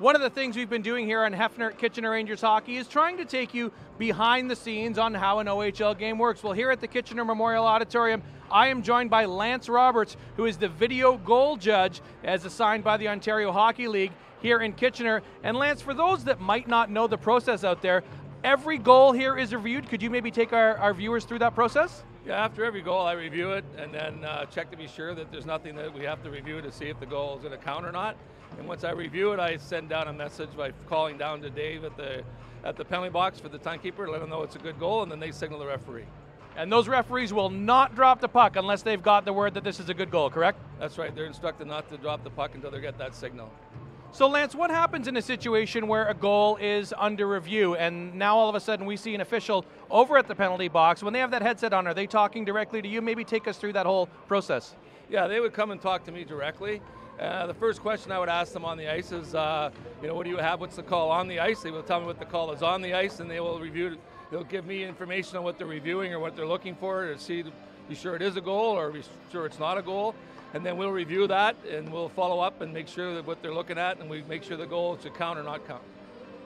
One of the things we've been doing here on Hefner Kitchener Rangers Hockey is trying to take you behind the scenes on how an OHL game works. Well, here at the Kitchener Memorial Auditorium, I am joined by Lance Roberts, who is the video goal judge as assigned by the Ontario Hockey League here in Kitchener. And Lance, for those that might not know the process out there, every goal here is reviewed. Could you maybe take our viewers through that process? Yeah, after every goal I review it and then check to be sure that there's nothing that we have to review to see if the goal is going to count or not. And once I review it, I send down a message by calling down to Dave at the penalty box for the timekeeper to let him know it's a good goal, and then they signal the referee. And those referees will not drop the puck unless they've got the word that this is a good goal, correct? That's right. They're instructed not to drop the puck until they get that signal. So Lance, what happens in a situation where a goal is under review and now all of a sudden we see an official over at the penalty box? When they have that headset on, are they talking directly to you? Maybe take us through that whole process. Yeah, they would come and talk to me directly. The first question I would ask them on the ice is, what do you have? What's the call on the ice? They will tell me what the call is on the ice, and they will review. They'll give me information on what they're reviewing or what they're looking for to be sure it is a goal or be sure it's not a goal. And then we'll review that, and we'll follow up and make sure that what they're looking at, and we make sure the goal should count or not count.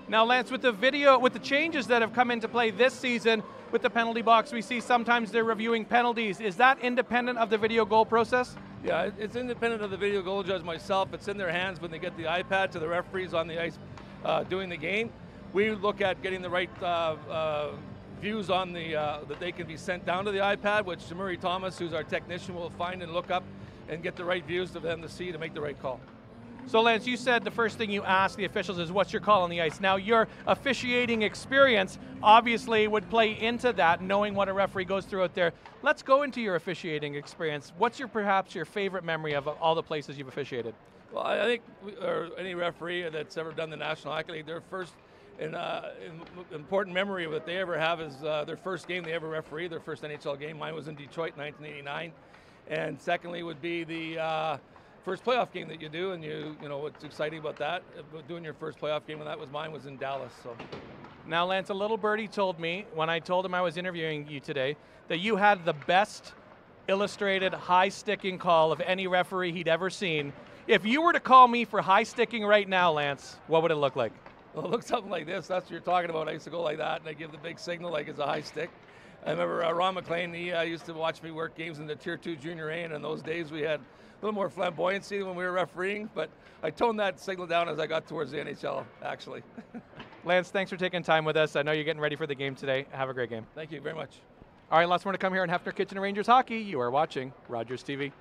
Now, Lance, with the changes that have come into play this season with the penalty box, we see sometimes they're reviewing penalties. Is that independent of the video goal process? Yeah, it's independent of the video goal judge myself. It's in their hands when they get the iPad to the referees on the ice doing the game. We look at getting the right views on that they can be sent down to the iPad, which Murray Thomas, who's our technician, will find and look up and get the right views of them to see to make the right call. So Lance, you said the first thing you ask the officials is what's your call on the ice. Now your officiating experience obviously would play into that, knowing what a referee goes through out there. Let's go into your officiating experience. What's perhaps your favorite memory of all the places you've officiated? Well, I think any referee that's ever done the National Hockey League, their first important memory that they ever have is their first game they ever refereed, their first NHL game. Mine was in Detroit in 1989. And secondly would be the first playoff game that you do, and you know what's exciting about that, doing your first playoff game, and that was mine was in Dallas. So. Now, Lance, a little birdie told me when I told him I was interviewing you today that you had the best illustrated high sticking call of any referee he'd ever seen. If you were to call me for high sticking right now, Lance, what would it look like? Well, it looks something like this. That's what you're talking about. I used to go like that, and I give the big signal like it's a high stick. I remember Ron McLean, he used to watch me work games in the Tier 2 Junior A, and in those days we had a little more flamboyancy when we were refereeing, but I toned that signal down as I got towards the NHL, actually. Lance, thanks for taking time with us. I know you're getting ready for the game today. Have a great game. Thank you very much. All right, lots more to come here on Hefner Kitchener Rangers Hockey. You are watching Rogers TV.